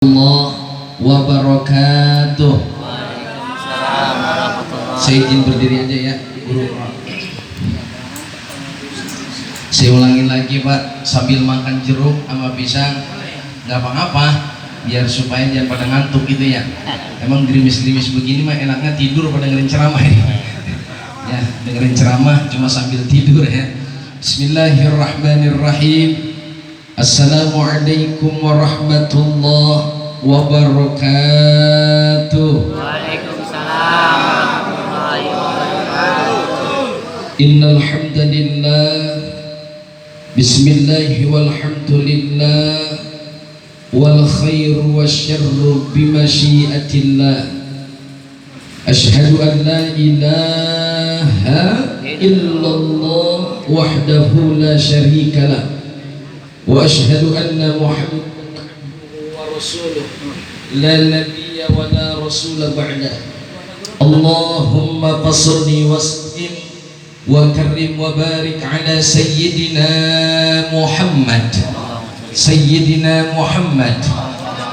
Allah wabarakatuh. Saya izin berdiri aja ya, guru. Saya ulangin lagi Pak, sambil makan jeruk sama pisang, nggak apa-apa, biar supaya jangan pada ngantuk gitu ya. Emang gerimis-gerimis begini mah enaknya tidur pada dengerin ceramah ya, dengerin ceramah cuma sambil tidur ya. Bismillahirrahmanirrahim. Assalamualaikum warahmatullahi wabarakatuh. Waalaikumsalam warahmatullahi wabarakatuh. Innal hamdalillah. Bismillahi walhamdulillah. Wal khairu wasyarru bimasyiatillah. Ashhadu an la ilaha illallah wahdahu la syarikalah. Wa ashhadu anna Muhammadan wa rasuluh la nabiyya wa la rasula ba'da. Allahumma fassalli wa sallim wa karrim wa barik ala sayyidina Muhammad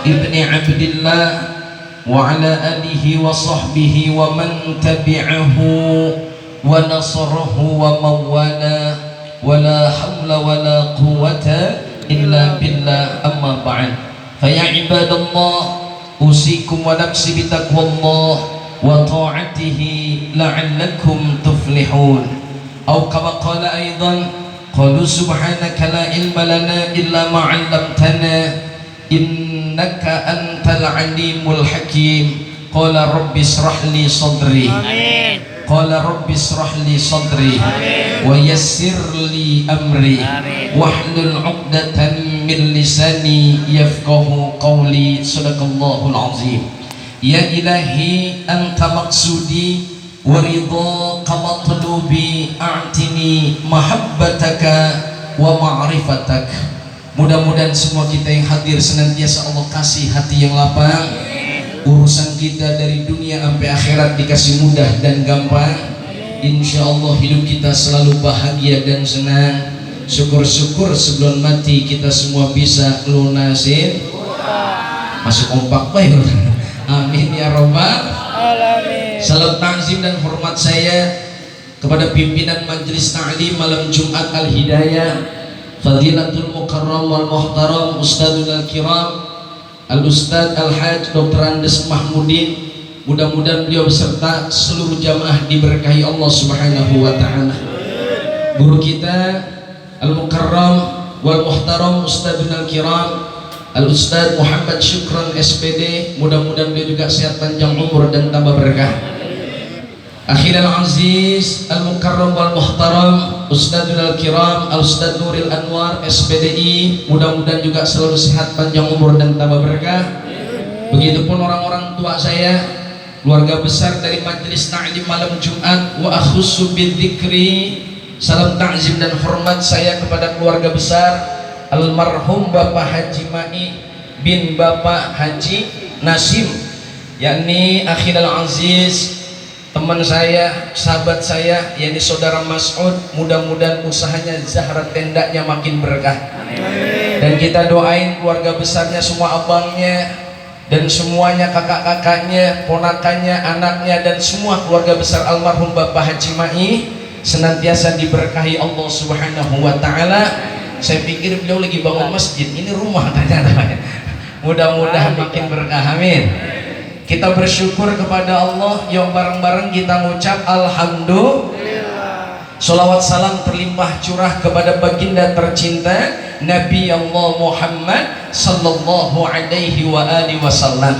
ibni Abdillah wa ala alihi wa sahbihi wa man tabi'ahu wa nasarahu wa mawala. Wala hawla wala quwwata illa billah, amma ba'd. Faya ibadallah, usikum wa nafsi bitaqwallah wa ta'atihi la'allakum tuflihun. Aw kama qala aidan, qalu subhanaka la ilma lana illa ma 'allamtana innaka antal alimul hakim. Qala rabbi israh li sadri. Amin. Qala rabbi israh li sadri wa yassir li amri wahlul 'uqdatan min lisani yafqahu qawli. Sadaqallahul azim. Ya ilahi anta maqsudi wa ridha qamatlubi, a'tini mahabbataka wa ma'rifatak. Mudah-mudahan semua kita yang hadir senantiasa Allah kasih hati yang lapang, urusan kita dari dunia sampai akhirat dikasih mudah dan gampang. Insya Allah hidup kita selalu bahagia dan senang. Syukur-syukur sebelum mati kita semua bisa lunasin. Masuk kompak baik. Amin ya robbal alamin. Salam ta'zim dan hormat saya kepada pimpinan Majelis Ta'lim malam Jumat Al-Hidayah, Fadilatul Mukarram wal Muhtaram Ustadzul Kiram Al-Ustadz Al-Hajj Dr. Andes Mahmudin. Mudah-mudahan beliau beserta seluruh jamaah diberkahi Allah Subhanahu wa ta'ala. Guru kita Al-Mukarram wal Muhtaram Ustadzul Kiram Al-Ustadz Muhammad Syukran SPD, mudah-mudahan beliau juga sehat panjang umur dan tambah berkah. Akhirul Aziz Al-Mukarram wal Muhtaram Ustadzul Kiram Al-Ustadz Nuril Anwar SPDI, mudah-mudahan juga selalu sehat panjang umur dan tambah berkah. Begitupun orang-orang tua saya, keluarga besar dari Majelis Ta'lim malam Jumat. Wa akhussu bidzikri, salam ta'zim dan hormat saya kepada keluarga besar almarhum Bapak Haji Mai bin Bapak Haji Nasim, yakni Akhirul Aziz, teman saya, sahabat saya, yakni saudara Mas'ud. Mudah-mudahan usahanya Zahra tendanya makin berkah. Amin. Dan kita doain keluarga besarnya, semua abangnya dan semuanya, kakak-kakaknya, ponakannya, anaknya, dan semua keluarga besar almarhum Bapak Haji Mai senantiasa diberkahi Allah Subhanahu wa ta'ala. Saya pikir beliau lagi bangun masjid, ini rumah ternyata. Mudah-mudahan makin berkah. Amin. Kita bersyukur kepada Allah yang bareng-bareng kita ngucap alhamdulillah. Sholawat salam terlimpah curah kepada baginda tercinta Nabi Allah Muhammad sallallahu alaihi wa alihi wasallam.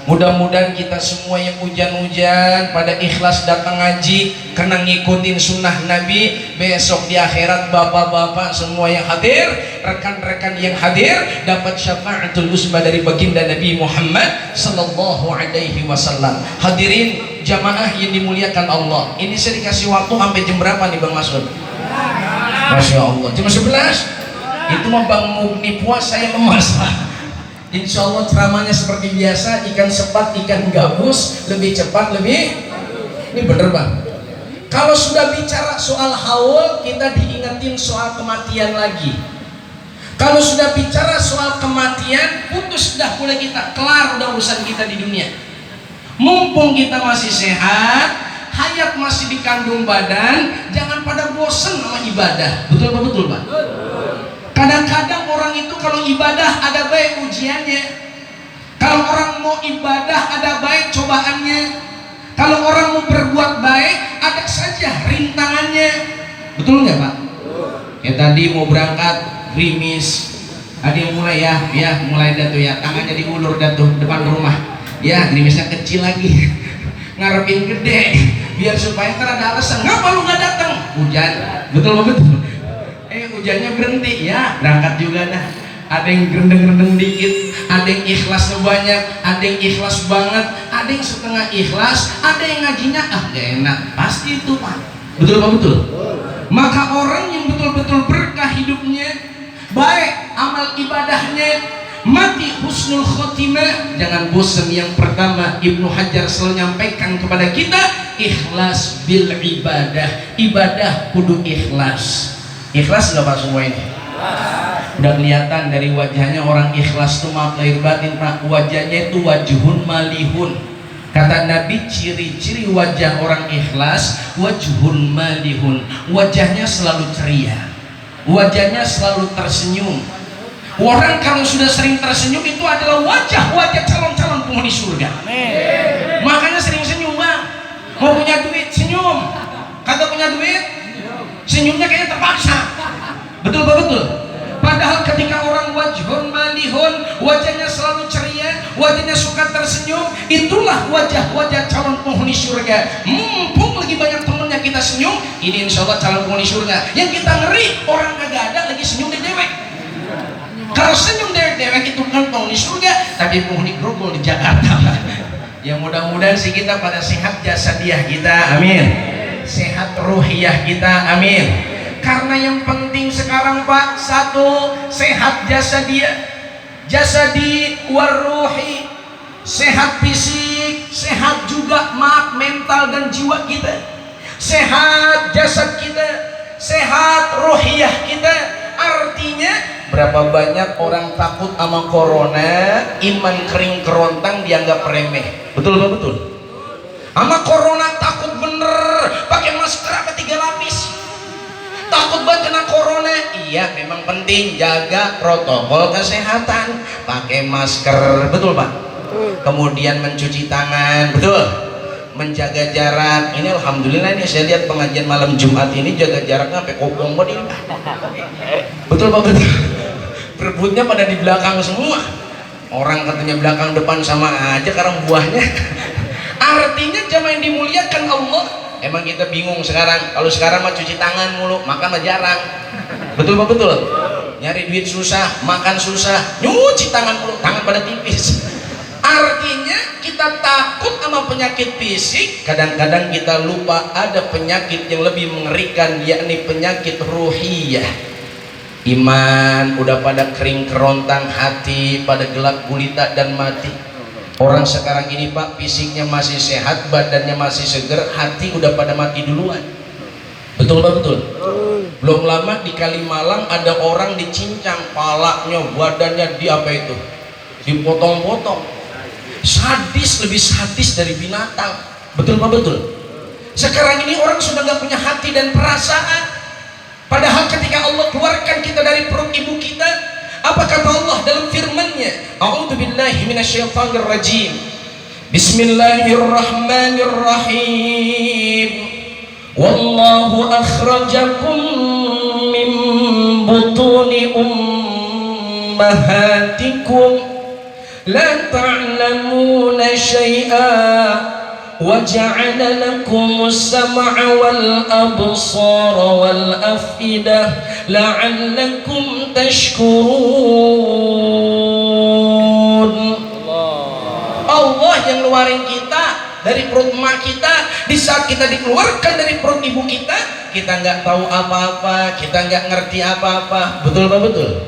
Mudah-mudahan kita semua yang hujan-hujan pada ikhlas datang ngaji karena ngikutin sunnah Nabi, besok di akhirat bapak-bapak semua yang hadir, rekan-rekan yang hadir dapat syafaatul uzma dari baginda Nabi Muhammad sallallahu alaihi wasallam. Hadirin jamaah yang dimuliakan Allah, ini saya dikasih waktu sampai jam berapa nih Bang Masud? Masya Allah, jam 11. Itu mah Bang Mugni puas, saya lemas. Insya Allah ceramahnya seperti biasa, ikan sepat, ikan gabus, lebih cepat, lebih. Ini bener Bang. Kalau sudah bicara soal haul, kita diingetin soal kematian lagi. Kalau sudah bicara soal kematian, putus dah mulai kita, kelar udah urusan kita di dunia. Mumpung kita masih sehat, hayat masih dikandung badan, jangan pada bosen sama ibadah. Betul Pak? Betul Pak? Kadang-kadang orang itu kalau ibadah ada baik ujiannya, kalau orang mau ibadah ada baik cobaannya, kalau orang mau berbuat baik ada saja rintangannya. Betul nggak Pak? Kayak tadi mau berangkat gerimis, ada yang mulai mulai datu ya, tangannya diulur datu depan rumah, ya gerimisnya kecil lagi, ngarepin gede, biar supaya ntar ada alasan, ngapa lu nggak datang? Hujan, betul betul. Hujannya berhenti, ya berangkat juga dah. Ada yang gerendeng-gerendeng dikit, ada yang ikhlasnya banyak, ada yang ikhlas banget, ada yang setengah ikhlas, ada yang ngajinya gak enak, pasti itu Pak. Betul Pak? Betul. Maka orang yang betul-betul berkah hidupnya, baik amal ibadahnya, mati husnul khotimah, jangan bosan. Yang pertama Ibnu Hajar selalu nyampaikan kepada kita, ikhlas bil ibadah, ibadah kudu ikhlas. Ikhlas nggak Pak semua ini? Udah kelihatan dari wajahnya orang ikhlas tuh, maaf lahir batin Pak, wajahnya itu wajhun malihun. Kata Nabi, ciri-ciri wajah orang ikhlas wajhun malihun, wajahnya selalu ceria, wajahnya selalu tersenyum. Orang kalau sudah sering tersenyum itu adalah wajah-wajah calon-calon penghuni surga. Amin. Makanya sering senyum Bang. Mau punya duit senyum, kagak punya duit senyumnya kayaknya terpaksa. Betul Pak? Betul. Padahal ketika orang wajhun malihun, wajahnya selalu ceria, wajahnya suka tersenyum, itulah wajah-wajah calon penghuni surga. Mumpung lagi banyak temennya kita senyum, ini insya Allah calon penghuni surga. Yang kita ngeri, orang kagak ada lagi senyum dewek. Kalau senyum dewek itu bukan penghuni surga, tapi penghuni grogol di Jakarta. Ya mudah-mudahan sih kita pada sehat jasadiah kita, amin. Sehat ruhiyah kita, amin. Karena yang penting sekarang Pak, satu, sehat jasadi waruhi, sehat fisik, sehat juga mental dan jiwa kita, sehat jasad kita, sehat ruhiyah kita. Artinya berapa banyak orang takut sama corona, iman kering kerontang dianggap remeh. Betul Pak? Betul. Sama corona takut bener, pakai masker apa 3 lapis. Takut banget kena corona. Iya memang penting jaga protokol kesehatan, pakai masker, betul Pak? Kemudian mencuci tangan, betul. Menjaga jarak. Ini alhamdulillah ini saya lihat pengajian malam Jumat ini jaga jaraknya sampai kopong banget ini. Betul Pak? Betul. Berebutnya pada di belakang semua. Orang katanya belakang depan sama aja, karang buahnya. Artinya jamaah yang dimuliakan Allah. Emang kita bingung sekarang, kalau sekarang mah cuci tangan mulu, makan mah jarang. Betul Pak? Betul. Nyari duit susah, makan susah, nyuci tangan mulu, tangan pada tipis. Artinya kita takut sama penyakit fisik, kadang-kadang kita lupa ada penyakit yang lebih mengerikan, yakni penyakit ruhiyah. Iman udah pada kering kerontang, hati pada gelap gulita dan mati. Orang sekarang ini Pak, fisiknya masih sehat, badannya masih seger, hati udah pada mati duluan. Betul Pak? Betul. Belum lama di Kalimalang ada orang dicincang palanya, badannya dipotong-potong. Sadis, lebih sadis dari binatang. Betul Pak? Betul. Sekarang ini orang sudah gak punya hati dan perasaan. Padahal ketika Allah keluarkan kita dari perut ibu kita, apa kata Allah dalam firman-Nya? A'udzubillahi minasyaitonir rajim. Bismillahirrahmanirrahim. Wallahu akhrajakum min butuni ummahatikum la ta'lamuna syai'a وَجَعَلَ لَكُمُ السَّمْعَ وَالْأَبْصَارَ وَالْأَفْئِدَةَ لَعَلَّكُمْ تَشْكُرُونَ. Allah yang ngeluarin kita dari perut emak kita. Di saat kita dikeluarkan dari perut ibu kita, kita nggak tahu apa-apa, kita nggak ngerti apa-apa. Betul Pak? Betul.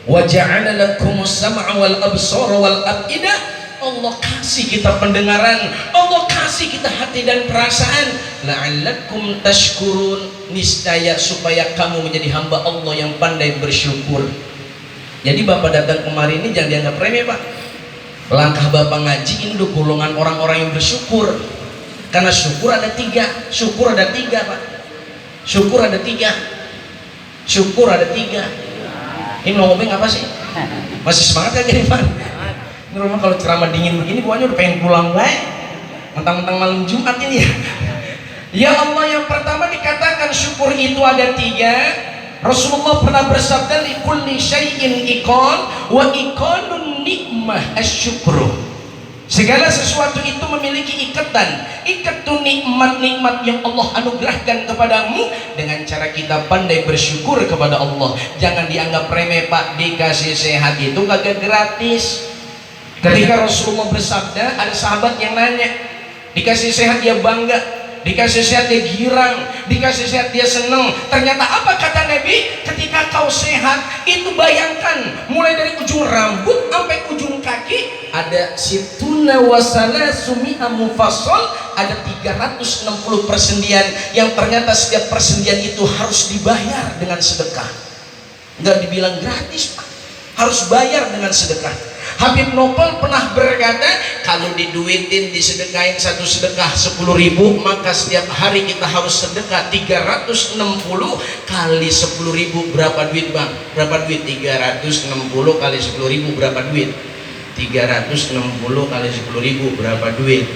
وَجَعَلَ لَكُمُ السَّمْعَ وَالْأَبْصَارَ وَالْأَفْئِدَةَ. Allah kasih kita pendengaran, Allah kasih kita hati dan perasaan. La'allakum tashkurun, niscaya supaya kamu menjadi hamba Allah yang pandai bersyukur. Jadi Bapak datang kemarin ini jangan dianggap remeh Pak. Langkah Bapak ngaji ini udah golongan orang-orang yang bersyukur. Karena syukur ada tiga. Syukur ada tiga Pak. Syukur ada tiga. Syukur ada tiga. Ini mau ngomong apa sih? Masih semangat gak jadi Pak? Ini rumah kalau ceramah dingin begini buahnya udah pengen pulang baik. Mentang-mentang malam Jumat ini ya. Ya Allah, yang pertama dikatakan syukur itu ada tiga. Rasulullah pernah bersabda likulli syai'in iqan wa iqanun nikmah asyukru. Segala sesuatu itu memiliki ikatan. Ikatan nikmat-nikmat yang Allah anugerahkan kepadamu dengan cara kita pandai bersyukur kepada Allah. Jangan dianggap remeh Pak, dikasih sehat itu kagak gratis. Ketika Rasulullah bersabda, ada sahabat yang nanya, dikasih sehat dia bangga, dikasih sehat dia girang, dikasih sehat dia seneng. Ternyata apa kata Nabi? Ketika kau sehat, itu bayangkan mulai dari ujung rambut sampai ujung kaki ada situna wasala sumi'a mufassal, ada 360 persendian yang ternyata setiap persendian itu harus dibayar dengan sedekah. Enggak dibilang gratis Pak, harus bayar dengan sedekah. Habib Nopal pernah berkata, kalau diduitin disedekahin satu sedekah 10.000, maka setiap hari kita harus sedekah 360 kali 10.000. Berapa duit Bang? Berapa duit? 360 kali 10.000 berapa duit? 360 kali 10.000 berapa duit?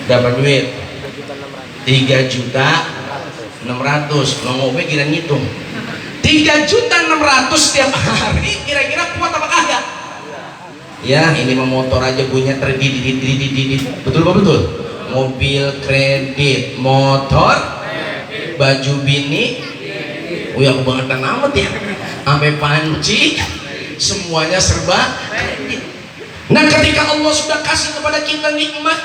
Berapa duit? 3.600.000. Lo ngomong kira ngitung 3.600.000 setiap hari, kira-kira kuat apa kagak? Ya ini motor aja punya terdidit. Betul Pak? Betul. Mobil kredit, motor kredit, baju bini, ya kebangetan amat ya, sampai panci semuanya serba kredit. Nah ketika Allah sudah kasih kepada kita nikmat,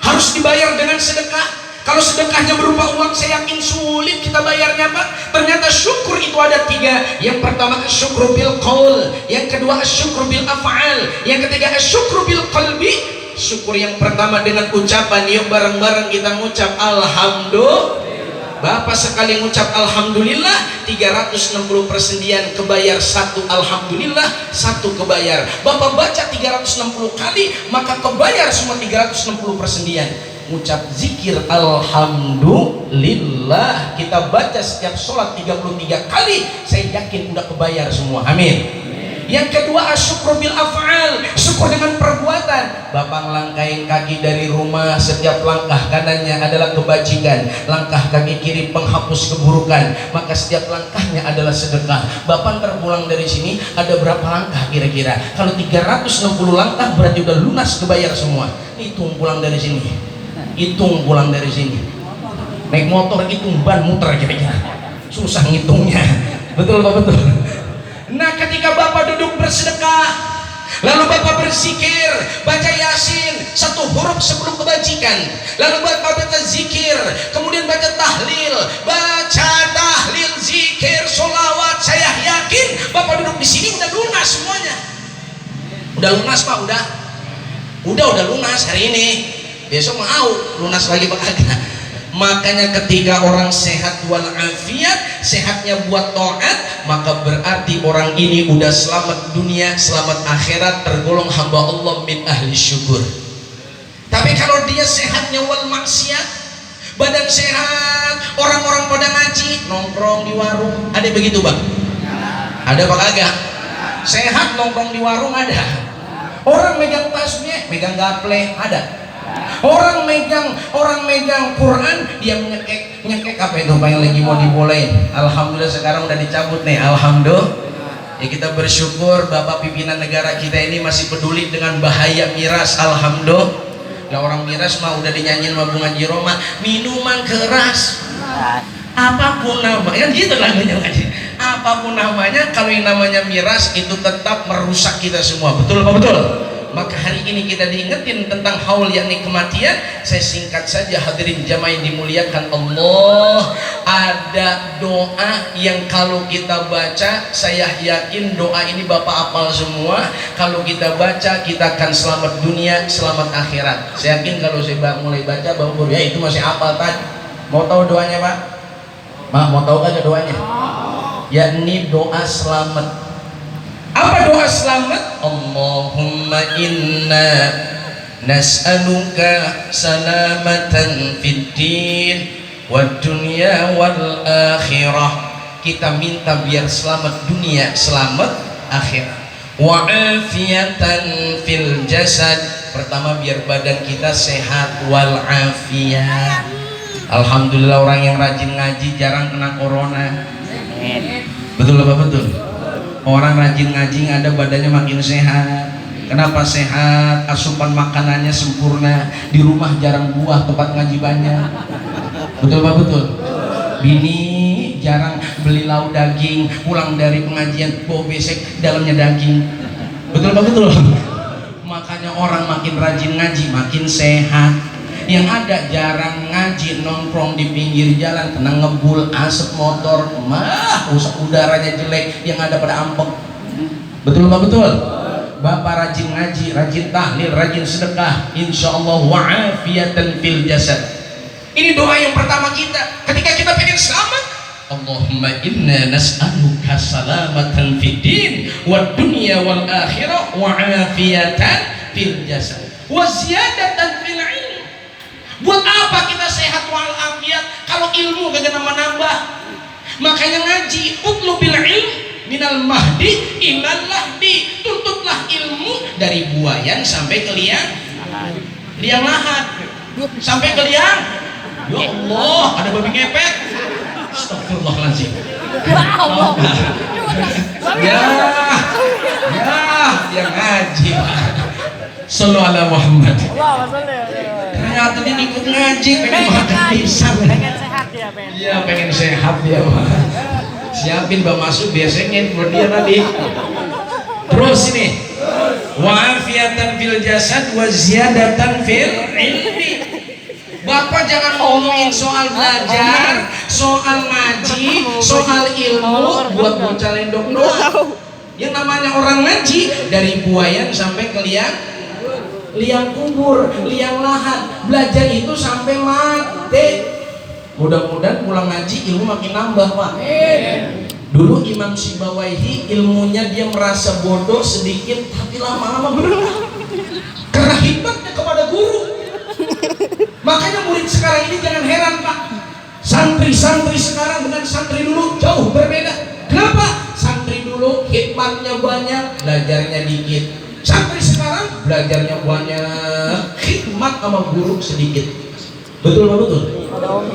harus dibayar dengan sedekah. Kalau sedekahnya berupa uang, saya yakin sulit kita bayarnya Pak. Ternyata syukur itu ada tiga. Yang pertama syukur bil qaul, yang kedua syukur bil af'al, yang ketiga syukur bil qalbi. Syukur yang pertama dengan ucapan. Yuk bareng-bareng kita ngucap alhamdulillah. Bapak sekali ngucap alhamdulillah, 360 persendian kebayar satu alhamdulillah, satu kebayar. Bapak baca 360 kali, maka kebayar semua 360 persendian. Ucap zikir alhamdulillah kita baca setiap sholat 33 kali, saya yakin udah kebayar semua. Amin. Yang kedua asyukur bil af'al, syukur dengan perbuatan. Bapak ngelangkain kaki dari rumah, setiap langkah kanannya adalah kebajikan, langkah kaki kiri penghapus keburukan, maka setiap langkahnya adalah sedekah. Bapak terpulang dari sini ada berapa langkah kira-kira? Kalau 360 langkah berarti udah lunas kebayar semua. Hitung pulang dari sini, hitung pulang dari sini, naik motor hitung ban muter kira-kira, susah ngitungnya. Betul Pak? Betul. Nah ketika Bapak duduk bersedekah, lalu Bapak berzikir, baca yasin satu huruf sebelum kebajikan, lalu Bapak baca zikir, kemudian baca tahlil, zikir, sholawat, saya yakin Bapak duduk di sini udah lunas semuanya. Udah lunas Pak, udah lunas hari ini. Besok mau lunas lagi Pak kagak. Makanya ketika orang sehat walafiat, sehatnya buat taat, maka berarti orang ini udah selamat dunia, selamat akhirat, tergolong hamba Allah min ahli syukur. Tapi kalau dia sehatnya wal maksiat, badan sehat, orang-orang pada ngaji, nongkrong di warung, ada begitu Bang? Ada Pak kagak? Sehat nongkrong di warung ada. Orang megang tasbih, megang gaple, ada. Orang megang Quran, dia nyekek apa itu Pak yang lagi mau dibolehin. Alhamdulillah sekarang udah dicabut nih, alhamdulillah. Ya kita bersyukur Bapak pimpinan negara kita ini masih peduli dengan bahaya miras, alhamdulillah. Nah orang miras mah udah dinyanyiin sama Bunga Jiroma, minuman keras apapun namanya, kan gitu lagunya. Apapun namanya, kalau yang namanya miras itu tetap merusak kita semua. Betul Pak? Betul. Maka hari ini kita diingetin tentang haul yakni kematian. Saya singkat saja hadirin jamaah yang dimuliakan Allah, ada doa yang kalau kita baca, saya yakin doa ini Bapak hafal semua. Kalau kita baca kita akan selamat dunia, selamat akhirat. Saya yakin kalau saya mulai baca Bapak ya itu masih hafal tadi. Mau tahu doanya Pak? Mau tahu aja doanya? Yakni doa selamat. Apa doa selamat? Allahumma inna nas'aluka salamatan fid din wad dunya wal akhirah. Kita minta biar selamat dunia, selamat akhirat. Wa afiyatan fil jasad. Pertama biar badan kita sehat, wal afiyat. Alhamdulillah orang yang rajin ngaji jarang kena corona. Betul apa betul? Orang rajin ngaji ada badannya makin sehat. Kenapa sehat? Asupan makanannya sempurna. Di rumah jarang buah, tempat ngaji banyak. Betul apa betul? Bini jarang beli lauk daging, pulang dari pengajian bawa besek dalamnya daging. Betul apa betul? Makanya orang makin rajin ngaji makin sehat. Yang ada jarang ngaji, nongkrong di pinggir jalan kena ngebul, asap motor, rusak udaranya jelek, yang ada pada ampek. Betul apa betul? Bapak rajin ngaji, rajin tahlil, rajin sedekah, insyaallah wa'afiyatan fil jasad. Ini doa yang pertama kita ketika kita pengen selamat. Allahumma inna nas'aluka salamatan fid din wad dunya wal akhirah wa'afiyatan fil jasad wa ziyadatan fil ilm. Buat apa kita sehat walafiat kalau ilmu kagak nambah-nambah? Makanya ngaji, utlubil ilm minal mahdi ilal lahdi. Tuntutlah ilmu dari buayan sampai ke liang lahat, sampai ke liang. Ya Allah, ada babi ngepet. Astagfirullahaladzim. Ya, dia ngaji. Sallu ala Muhammad. Ternyata dia ikut ngaji, pengen makan pisang. Pengen sehat ya, Iya, pengen sehat dia. Siapin Mbak Masuk biasanya buat dia tadi. Terus ini. Wa'afiyatan fil jasad wa ziyadatan fil ilmi. Bapak jangan ngomongin soal belajar, soal ngaji, soal ilmu buat bocah lendok doang. Yang namanya orang ngaji dari buayan sampai ke liang kubur, liang lahat, belajar itu sampai mati. Mudah-mudahan pulang ngaji ilmu makin nambah, Pak. Dulu Imam Sibawaihi ilmunya dia merasa bodoh sedikit, tapi lama-lama berubah karena hikmatnya kepada guru. Makanya murid sekarang ini jangan heran, Pak. Santri-santri sekarang dengan santri dulu jauh berbeda. Kenapa? Santri dulu hikmatnya banyak, belajarnya dikit. Santri sekarang belajarnya banyak, hikmat sama guru sedikit. Betul apa betul?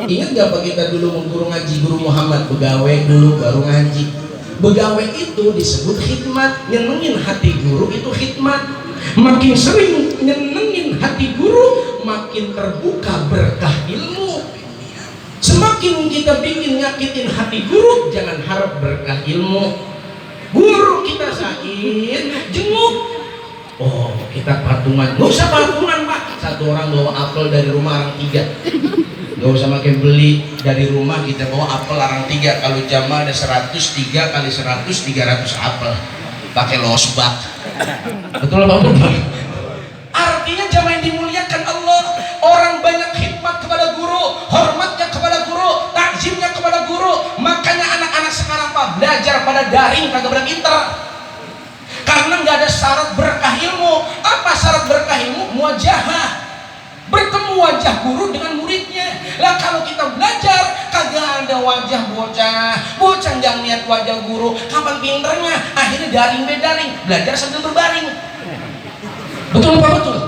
Ingat gak Pak kita dulu mengguru ngaji, guru Muhammad begawe dulu baru ngaji. Begawe itu disebut hikmat, nyenengin hati guru itu hikmat. Makin sering nyenengin hati guru, makin terbuka berkah ilmu. Semakin kita bikin nyakitin hati guru, jangan harap berkah ilmu. Guru kita sakit, jenguk. Oh, kita patungan. Nggak usah patungan, Pak. Satu orang bawa apel dari rumah orang 3. Nggak usah pakai beli dari rumah, kita bawa apel orang 3. Kalau jamaah ada 103 kali 100, 300 apel. Pakai losbak. Betul apa betul? Artinya jamaah yang dimuliakan Allah, orang banyak khidmat kepada guru, hormatnya kepada guru, takzimnya kepada guru. Makanya anak-anak sekarang Pak belajar pada daring kagak pada pinter. Karena nggak ada syarat berkah ilmu. Apa syarat berkah ilmu? Muwajahah, bertemu wajah guru dengan muridnya. Lah kalau kita belajar kagak ada wajah bocah nggak lihat wajah guru, kapan pinternya? Akhirnya daring belajar sambil berbaring. Betul apa betul?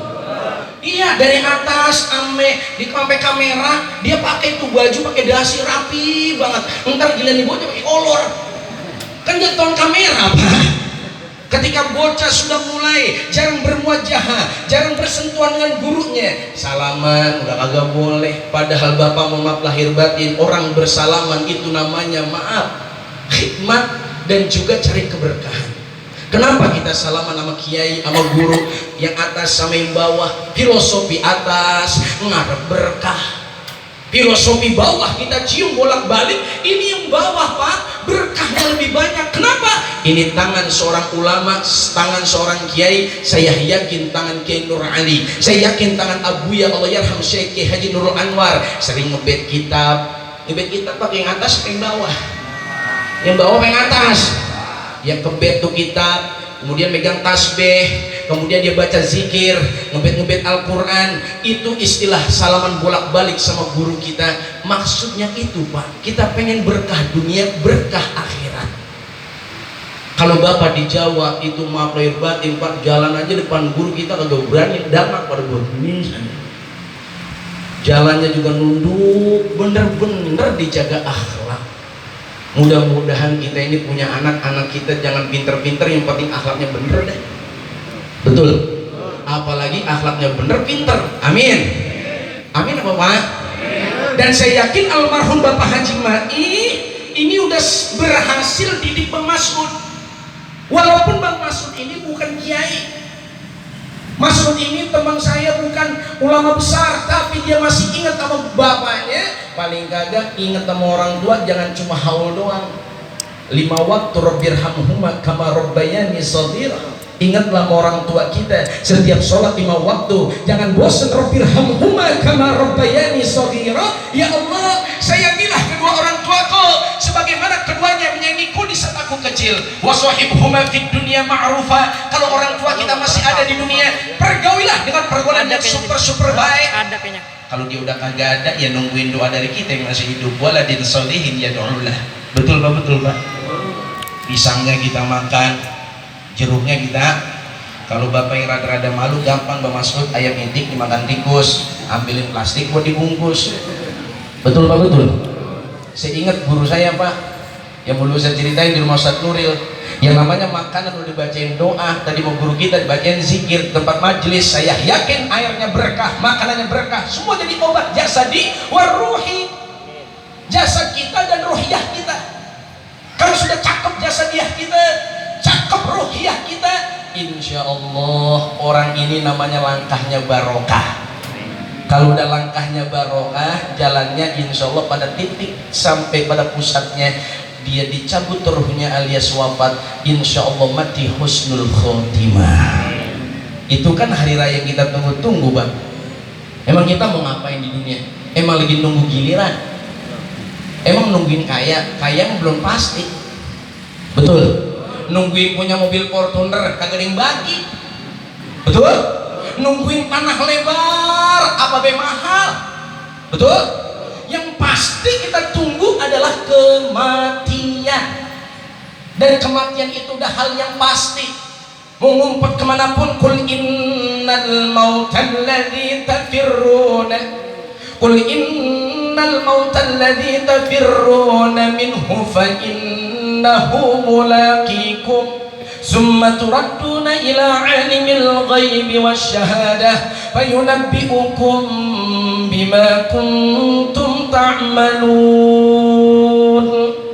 Iya, dari atas sampai kamera dia pakai tuh baju pakai dasi rapi banget. Ntar gila nih bocah pakai kolor. Kan dia tonton kamera, Pak. Ketika bocah sudah mulai jarang berwajah, jarang bersentuhan dengan gurunya, salaman udah kagak boleh. Padahal bapak mohon maaf lahir batin, orang bersalaman itu namanya maaf, khidmat dan juga cari keberkahan. Kenapa kita salaman sama kiai, sama guru, yang atas sama yang bawah? Filosofi atas ngarep berkah, filosofi bawah kita cium bolak-balik. Ini yang bawah Pak, berkahnya lebih banyak. Kenapa? Ini tangan seorang ulama, tangan seorang kiai. Saya yakin tangan Kiai Nur Ali, saya yakin tangan Abu ya Allah yarham Syekh Haji Nurul Anwar sering ngebet kitab pakai yang atas, yang bawah, yang bawah yang atas. Yang kebet tuh kitab kemudian megang tasbih, kemudian dia baca zikir, ngebet-ngebet Al-Quran. Itu istilah salaman bolak-balik sama guru kita. Maksudnya itu Pak, kita pengen berkah dunia, berkah akhirat. Kalau Bapak di Jawa itu maaf lahir batin Pak, jalan aja depan guru kita kagak berani damak pada buat ini. Jalannya juga nunduk, bener-bener dijaga akhlak. Mudah-mudahan kita ini punya anak-anak kita jangan pinter-pinter, yang penting akhlaknya bener deh. Betul? Apalagi akhlaknya bener, pinter. Amin. Amin apa Pak? Dan saya yakin almarhum Bapak Haji Mai ini udah berhasil didik Bang Mas'ud. Walaupun Bang Mas'ud ini bukan kiai, Mas'ud ini teman saya bukan ulama besar, tapi dia masih ingat sama bapaknya. Paling kagak ingat sama orang tua, jangan cuma haul doang. 5 waktu rabbirhamhuma kama rabbayani shaghira. Ingatlah sama orang tua kita setiap sholat 5 waktu, jangan bosan. Rabbirhamhuma kama rabbayani shaghira. Ya Allah, sayangilah kedua orang tuaku sebagaimana keduanya menyayangiku di saat aku kecil. Wa shahibhuma fid dunya ma'rufa. Kalau orang tua kita masih ada di dunia, pergaulilah dengan pergaulan yang super baik. Ada kayaknya. Kalau dia udah kagak ada, ya nungguin doa dari kita yang masih hidup. Waladin sholihin yad'ulah. Betul Pak? Betul Pak? Pisangnya kita makan, jeruknya kita. Kalau Bapak yang rada-rada malu, gampang Bang Mas'ud, ayam intik dimakan tikus, ambilin plastik buat dibungkus. Betul Pak? Betul? Saya ingat guru saya Pak, yang dulu saya ceritain di rumah Ustaz Nuril, yang namanya makanan udah dibacain doa. Tadi mau guru kita dibacain zikir tempat majelis. Saya yakin airnya berkah, makanannya berkah, semua jadi obat jasadi waruhi. Jasad kita dan ruhiyah kita. Kalau sudah cakep jasadiah kita, cakep ruhiyah kita, insya Allah orang ini namanya langkahnya barokah. Kalau udah langkahnya barokah, jalannya insya Allah pada titik sampai pada pusatnya dia dicabut ruhnya alias wafat, insya Allah mati husnul khotimah. Itu kan hari raya yang kita tunggu-tunggu Bang. Emang kita mau ngapain di dunia? Emang lagi nunggu giliran? Emang nungguin kaya yang belum pasti. Betul? Nungguin punya mobil Fortuner kagak ada yang bagi. Betul? Nungguin tanah lebar apa be mahal. Betul? Yang pasti kita tunggu adalah kematian, dan kematian itu udah hal yang pasti. Mau ngumpet kemanapun, kul innal mautal ladzi tafirruna, kul innal mautal ladzi tafirruna minhu fa innahu mulaqikum summa turadduna ila alimil ghaibi wasyahadah fayunabbi'ukum bima kuntum ta'malun.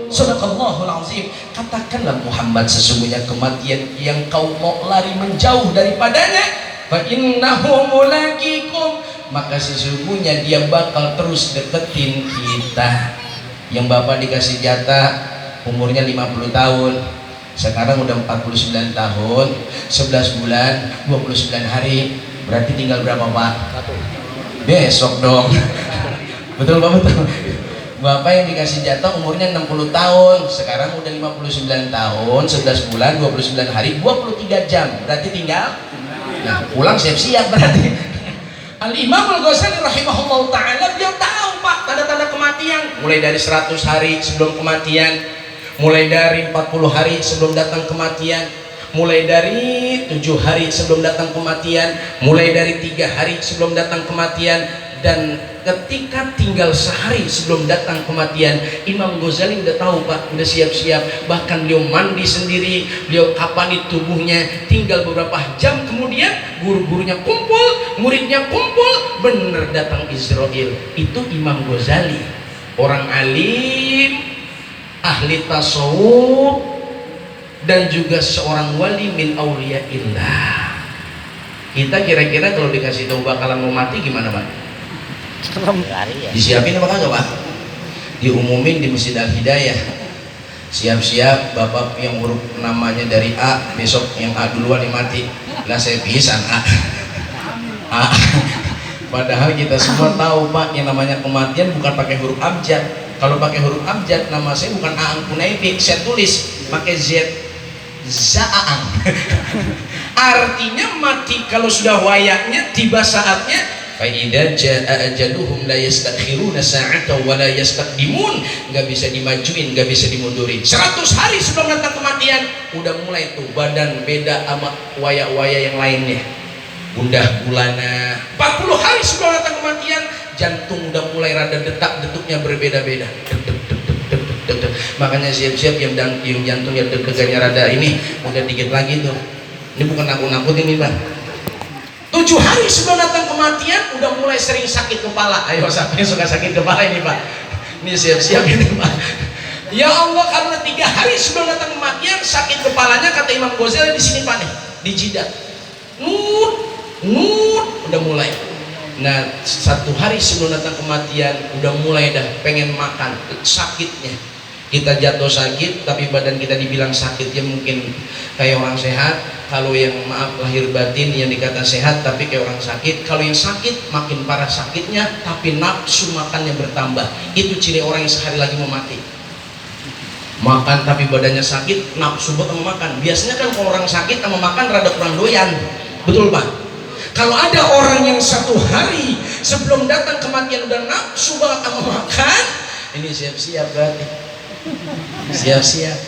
Sadaqallahul azim. Katakanlah Muhammad, sesungguhnya kematian yang kau mau lari menjauh daripadanya, fa innahu mulaqikum, maka sesungguhnya dia bakal terus deketin kita. Yang Bapak dikasih jatah umurnya 50 tahun, sekarang udah 49 tahun 11 bulan 29 hari, berarti tinggal berapa Pak? Besok dong. Betul Pak? Betul. Bapak yang dikasih jatah umurnya 60 tahun, sekarang udah 59 tahun 11 bulan 29 hari 23 jam, berarti tinggal, nah pulang siap-siap berarti. Al-Imam Al-Ghazali rahimahullah ta'ala, dia tahu Pak tanda-tanda kematian, mulai dari 100 hari sebelum kematian, mulai dari 40 hari sebelum datang kematian, mulai dari 7 hari sebelum datang kematian, mulai dari 3 hari sebelum datang kematian, dan ketika tinggal sehari sebelum datang kematian, Imam Ghazali udah tahu Pak, udah siap-siap. Bahkan beliau mandi sendiri, beliau kapani tubuhnya. Tinggal beberapa jam kemudian guru-gurunya kumpul, muridnya kumpul, bener datang Israel. Itu Imam Ghazali, orang alim, ahli tasawuf, dan juga seorang wali min auliyaillah. Kita kira-kira kalau dikasih tahu bakalan mau mati gimana Pak? Disiapin apa kagak Pak? Diumumin di Masjid Al-Hidayah, siap-siap Bapak yang huruf namanya dari A, besok yang A duluan yang mati. Lah saya pisan A. Padahal kita semua tahu Pak, yang namanya kematian bukan pakai huruf abjad. Kalau pakai huruf abjad, nama saya bukan Aang Kunaifi, saya tulis pakai Z. za'an. Artinya mati kalau sudah wayaknya, tiba saatnya, fa idza jaa ajaluhum la yastakhiruna sa'atan wa la yastaqdimun. Enggak bisa dimajuin, enggak bisa dimundurin. 100 hari sebelum datang kematian udah mulai tuh badan beda sama waya-waya yang lainnya. Gundah gulana. 40 hari sebelum datang kematian jantung udah mulai rada detak-detuknya berbeda-beda. Makanya siap-siap yang jantungnya deg-degannya rada ini udah dikit lagi tuh. Ini bukan nakut-nakut ini, Bang. 7 hari sebelum datang kematian udah mulai sering sakit kepala. Ayo, siapa yang suka sakit kepala ini, Pak? Ini siap-siap ini, Pak. Ya Allah, karena 3 hari sebelum datang kematian sakit kepalanya, kata Imam Ghazali di sini, Pak nih, di jidat. Udah mulai. Nah, 1 hari sebelum datang kematian udah mulai dah pengen makan, sakitnya. Kita jatuh sakit tapi badan kita dibilang sakit, ya mungkin kayak orang sehat. Kalau yang maaf lahir batin yang dikata sehat tapi kayak orang sakit. Kalau yang sakit makin parah sakitnya tapi nafsu makannya bertambah. Itu ciri orang yang sehari lagi mau mati. Makan tapi badannya sakit, nafsu buat mau makan. Biasanya kan kalau orang sakit sama makan rada kurang doyan, betul Pak? Kalau ada orang yang 1 hari sebelum datang kematian udah nafsu banget sama makan, ini siap-siap berarti. Siap-siap.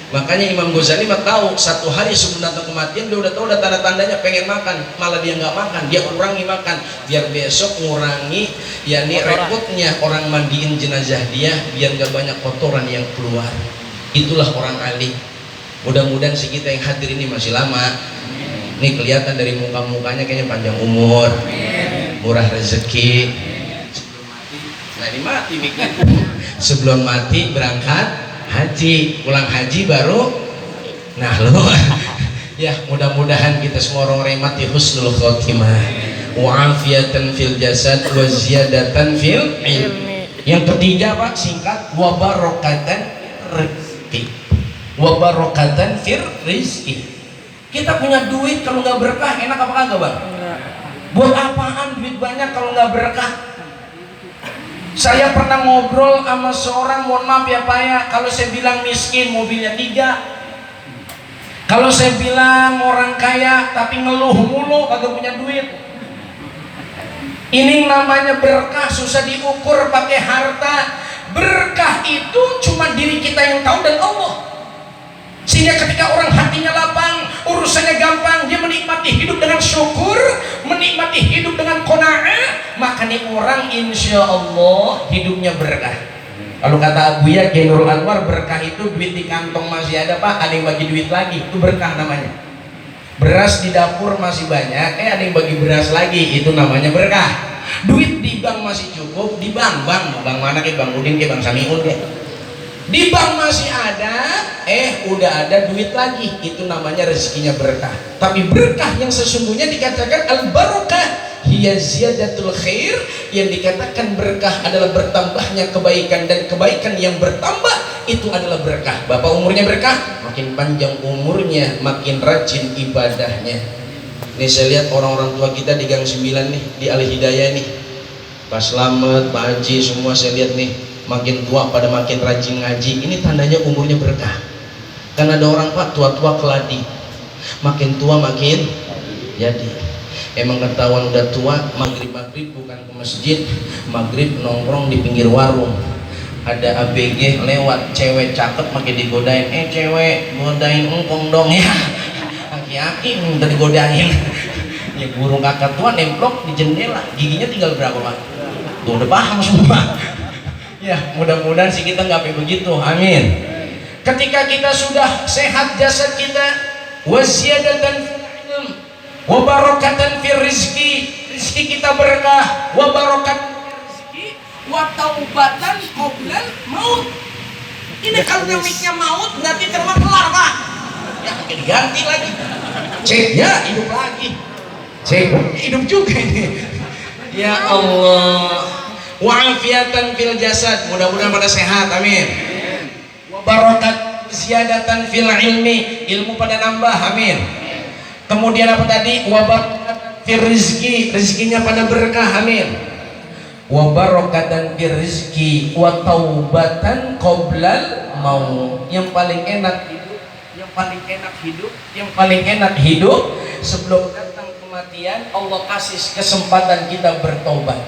Makanya Imam Ghazali mah tahu 1 hari sebelum datang kematian dia udah tahu udah tanda-tandanya pengen makan, malah dia nggak makan, dia kurangi makan biar besok ngurangi yakni repotnya orang mandiin jenazah dia biar nggak banyak kotoran yang keluar. Itulah orang alim. Mudah-mudahan si kita yang hadir ini masih lama. Ini kelihatan dari muka-mukanya kayaknya panjang umur, murah rezeki. Nah ini mati mikir. Sebelum mati berangkat haji, pulang haji baru. Nah lo ya mudah-mudahan kita semua orang mati husnul khotimah wa afiatan fil jasad wa ziyadatan fil ilmi. Yang ketiga Pak singkat, wa barokatan rizki. Wa barokatan fir rizki. Kita punya duit kalau nggak berkah enak apa kagak Bang? Buat apaan duit banyak kalau nggak berkah? Saya pernah ngobrol sama seorang, mohon maaf ya Pak ya, kalau saya bilang miskin mobilnya 3, kalau saya bilang orang kaya tapi ngeluh mulu kagak punya duit. Ini namanya berkah, susah diukur pakai harta. Berkah itu cuma diri kita yang tahu dan Allah. Sehingga ketika orang hatinya lapang, urusannya gampang, dia menikmati hidup dengan syukur, menikmati hidup dengan qanaah, maka nih orang insya Allah hidupnya berkah. Kalau kata Abu Ya Nurul Anwar, berkah itu duit di kantong masih ada Pak, ada yang bagi duit lagi, itu berkah namanya. Beras di dapur masih banyak, ada yang bagi beras lagi, itu namanya berkah. Duit di bank masih cukup, di bank mana ke Bang Udin ke Bang Samiun ke, di bank masih ada, udah ada duit lagi, itu namanya rezekinya berkah. Tapi berkah yang sesungguhnya dikatakan al-barakah hiya ziyadatul khair, yang dikatakan berkah adalah bertambahnya kebaikan, dan kebaikan yang bertambah itu adalah berkah. Bapak umurnya berkah, makin panjang umurnya makin rajin ibadahnya. Nih saya lihat orang-orang tua kita di Gang 9 nih, di Al Hidayah nih, Pak Slamet, Pak Haji, semua saya lihat nih makin tua pada makin rajin ngaji. Ini tandanya umurnya berkah. Karena ada orang Pak tua-tua keladi, makin tua makin jadi. Emang ketahuan udah tua, maghrib bukan ke masjid, maghrib nongkrong di pinggir warung. Ada ABG lewat, cewek cakep makin digodain, cewek godain engkong dong ya, aki-aki udah digodain. Ya burung kakak tua nemplok di jendela, giginya tinggal berapa Pak? Tuh udah paham semua. Ya mudah-mudahan sih kita nggak kayak begitu, amin. Ketika kita sudah sehat jasad kita, waziyadatan fil ilm, wa barakatan fil rizki, rizki kita berkah, wa barakatan fil rizki, wa taubatan qoblal maut. Ini kalau namanya maut berarti terma kelar Pak. Ya diganti lagi. Ceknya hidup lagi. Cek hidup juga ini. Ya Allah. Wa'afiatan fil jasad, mudah-mudahan pada sehat, amin. Wa barakat ziyadatan fil ilmi, ilmu pada nambah, amin. Kemudian apa tadi? Wa barakat fil rizki, rizkinya pada berkah, amin. Wa barakatan fil rizki wa taubatan qoblal maut. Yang paling enak hidup, yang paling enak hidup, yang paling enak hidup sebelum datang kematian, Allah kasih kesempatan kita bertobat.